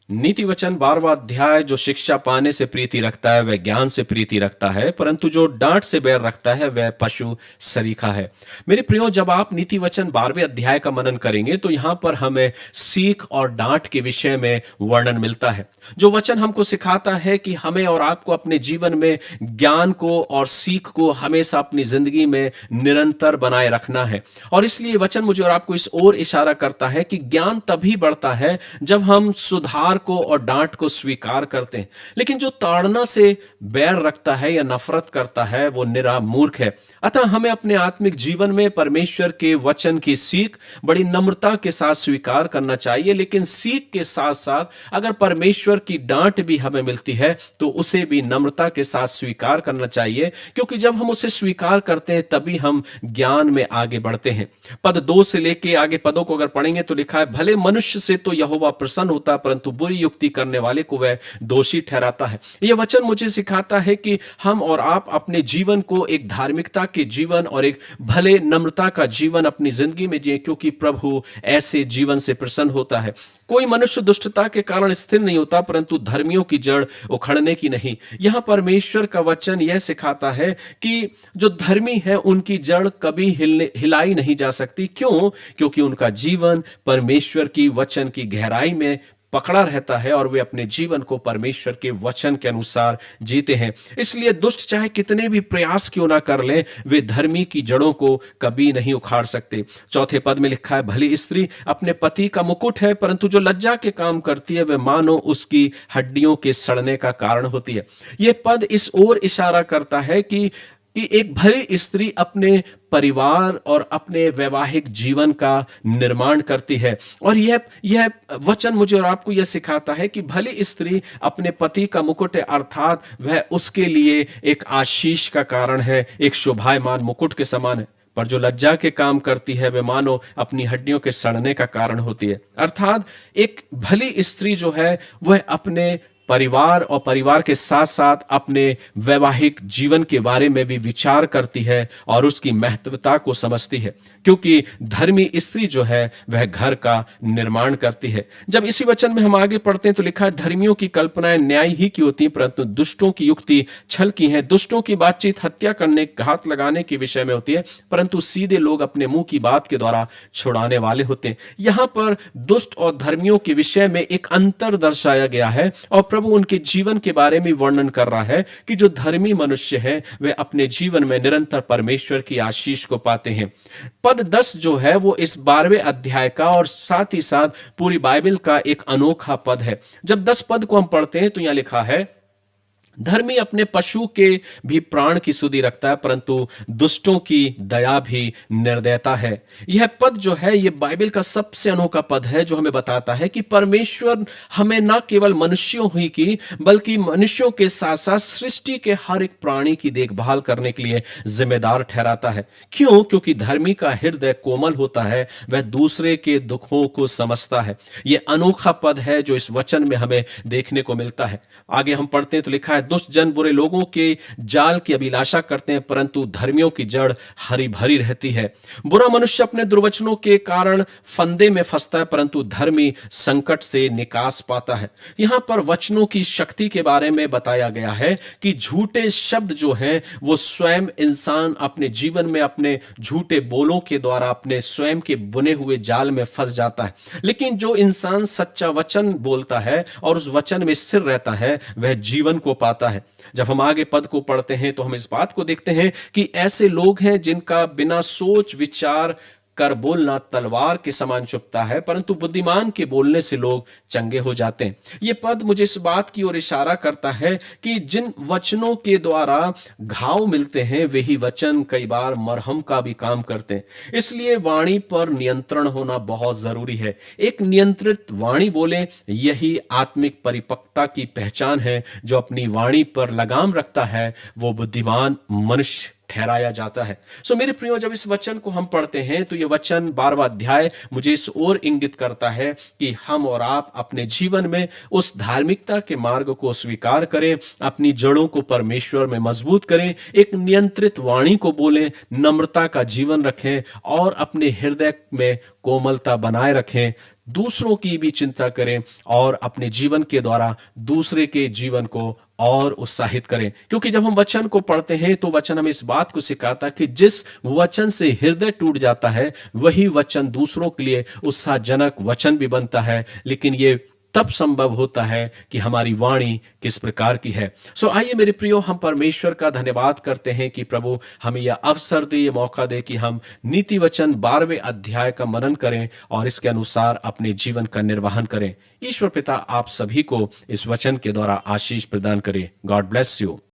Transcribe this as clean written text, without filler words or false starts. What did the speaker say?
नीति वचन 12वां अध्याय, जो शिक्षा पाने से प्रीति रखता है वह ज्ञान से प्रीति रखता है, परंतु जो डांट से बैर रखता है वह पशु सरीखा है। मेरे प्रियो, जब आप नीति वचन 12वें अध्याय का मनन करेंगे तो यहां पर हमें सीख और डांट के विषय में वर्णन मिलता है। जो वचन हमको सिखाता है कि हमें और आपको अपने जीवन में ज्ञान को और सीख को हमेशा अपनी जिंदगी में निरंतर बनाए रखना है। और इसलिए वचन मुझे और आपको इस ओर इशारा करता है कि ज्ञान तभी बढ़ता है जब हम सुधार को और डांट को स्वीकार करते हैं। लेकिन जो ताड़ना से बैर रखता है या नफरत करता है वो निरा मूर्ख है। अतः हमें अपने आत्मिक जीवन में परमेश्वर के वचन की सीख बड़ी नम्रता के साथ स्वीकार करना चाहिए, लेकिन सीख के साथ साथ अगर परमेश्वर की डांट भी हमें मिलती है तो उसे भी नम्रता के साथ स्वीकार करना चाहिए, क्योंकि जब हम उसे स्वीकार करते हैं तभी हम ज्ञान में आगे बढ़ते हैं। पद 2 से लेके आगे पदों को अगर पढ़ेंगे तो लिखा है, भले मनुष्य से तो यहोवा प्रसन्न होता, परंतु बुरी युक्ति करने वाले को वह दोषी ठहराता है। यह वचन मुझे सिखाता है कि हम और आप अपने जीवन को एक धार्मिकता के जीवन और एक भले नम्रता का जीवन अपनी जिंदगी में जिए, क्योंकि प्रभु ऐसे जीवन से प्रसन्न होता है। कोई मनुष्य दुष्टता के कारण स्थिर नहीं होता, परंतु धर्मियों की जड़ उखड़ने की नहीं। यहां परमेश्वर का वचन यह सिखाता है कि जो धर्मी है उनकी जड़ कभी हिलाई नहीं जा सकती। क्यों? क्योंकि उनका जीवन परमेश्वर की वचन की गहराई में पकड़ा रहता है और वे अपने जीवन को परमेश्वर के वचन के अनुसार जीते हैं। इसलिए दुष्ट चाहे कितने भी प्रयास क्यों ना कर लें, वे धर्मी की जड़ों को कभी नहीं उखाड़ सकते। चौथे पद में लिखा है, भली स्त्री अपने पति का मुकुट है, परंतु जो लज्जा के काम करती है वह मानो उसकी हड्डियों के सड़ने का कारण होती है। यह पद इस ओर इशारा करता है कि एक भली स्त्री अपने परिवार और अपने वैवाहिक जीवन का निर्माण करती है। और यह वचन मुझे और आपको यह सिखाता है कि भली स्त्री अपने पति का मुकुट है, अर्थात वह उसके लिए एक आशीष का कारण है, एक शोभायमान मुकुट के समान है। पर जो लज्जा के काम करती है वह मानो अपनी हड्डियों के सड़ने का कारण होती है। अर्थात एक भली स्त्री जो है वह अपने परिवार और परिवार के साथ साथ अपने वैवाहिक जीवन के बारे में भी विचार करती है और उसकी महत्वता को समझती है, क्योंकि धर्मी स्त्री जो है वह घर का निर्माण करती है। जब इसी वचन में हम आगे पढ़ते हैं तो लिखा है, धर्मियों की कल्पनाएं न्याय ही की होती हैं, परंतु दुष्टों की युक्ति छल की है। दुष्टों की बातचीत हत्या करने, घात लगाने के विषय में होती है, परंतु सीधे लोग अपने मुंह की बात के द्वारा छुड़ाने वाले होते हैं। यहां पर दुष्ट और धर्मियों के विषय में एक अंतर दर्शाया गया है और प्रभु उनके जीवन के बारे में वर्णन कर रहा है कि जो धर्मी मनुष्य है वे अपने जीवन में निरंतर परमेश्वर की आशीष को पाते हैं। पद 10 जो है वो इस 12वें अध्याय का और साथ ही साथ पूरी बाइबल का एक अनोखा पद है। जब 10 पद को हम पढ़ते हैं तो यहां लिखा है, धर्मी अपने पशु के भी प्राण की सुधि रखता है, परंतु दुष्टों की दया भी निर्दयता है। यह पद जो है यह बाइबल का सबसे अनोखा पद है, जो हमें बताता है कि परमेश्वर हमें न केवल मनुष्यों ही की बल्कि मनुष्यों के साथ साथ सृष्टि के हर एक प्राणी की देखभाल करने के लिए जिम्मेदार ठहराता है। क्यों? क्योंकि धर्मी का हृदय कोमल होता है, वह दूसरे के दुखों को समझता है। यह अनोखा पद है जो इस वचन में हमें देखने को मिलता है। आगे हम पढ़ते हैं तो लिखा है, दुष्ट जन बुरे लोगों के जाल की अभिलाषा करते हैं, परंतु धर्मियों की जड़ हरी भरी रहती है। बुरा मनुष्य अपने दुर्वचनों के कारण फंदे में फंसता है, परंतु धर्मी संकट से निकास पाता है। यहां पर वचनों की शक्ति के बारे में बताया गया है कि झूठे शब्द जो हैं वो स्वयं इंसान अपने जीवन में अपने झूठे बोलों के द्वारा अपने स्वयं के बुने हुए जाल में फंस जाता है। लेकिन जो इंसान सच्चा वचन बोलता है और उस वचन में स्थिर रहता है वह जीवन को पाता है। जब हम आगे पद को पढ़ते हैं तो हम इस बात को देखते हैं कि ऐसे लोग हैं जिनका बिना सोच विचार कर बोलना तलवार के समान चुभता है, परंतु बुद्धिमान के बोलने से लोग चंगे हो जाते हैं। यह पद मुझे इस बात की ओर इशारा करता है कि जिन वचनों के द्वारा घाव मिलते हैं वही वचन कई बार मरहम का भी काम करते हैं। इसलिए वाणी पर नियंत्रण होना बहुत जरूरी है। एक नियंत्रित वाणी बोले, यही आत्मिक परिपक्वता की पहचान है। जो अपनी वाणी पर लगाम रखता है वो बुद्धिमान मनुष्य ठहराया जाता है। सो मेरे प्रियो, जब इस वचन को हम पढ़ते हैं तो यह वचन 12वां अध्याय मुझे इस ओर इंगित करता है कि हम और आप अपने जीवन में उस धार्मिकता के मार्ग को स्वीकार करें, अपनी जड़ों को परमेश्वर में मजबूत करें, एक नियंत्रित वाणी को बोलें, नम्रता का जीवन रखें और अपने हृदय में कोमलता बनाए रखें। दूसरों की भी चिंता करें और अपने जीवन के द्वारा दूसरे के जीवन को और उत्साहित करें। क्योंकि जब हम वचन को पढ़ते हैं तो वचन हमें इस बात को सिखाता है कि जिस वचन से हृदय टूट जाता है वही वचन दूसरों के लिए उत्साहजनक वचन भी बनता है। लेकिन ये तब संभव होता है कि हमारी वाणी किस प्रकार की है। आइए मेरे प्रियो, हम परमेश्वर का धन्यवाद करते हैं कि प्रभु हमें यह अवसर दे, ये मौका दे कि हम नीति वचन 12वें अध्याय का मनन करें और इसके अनुसार अपने जीवन का निर्वहन करें। ईश्वर पिता आप सभी को इस वचन के द्वारा आशीष प्रदान करे। God bless you.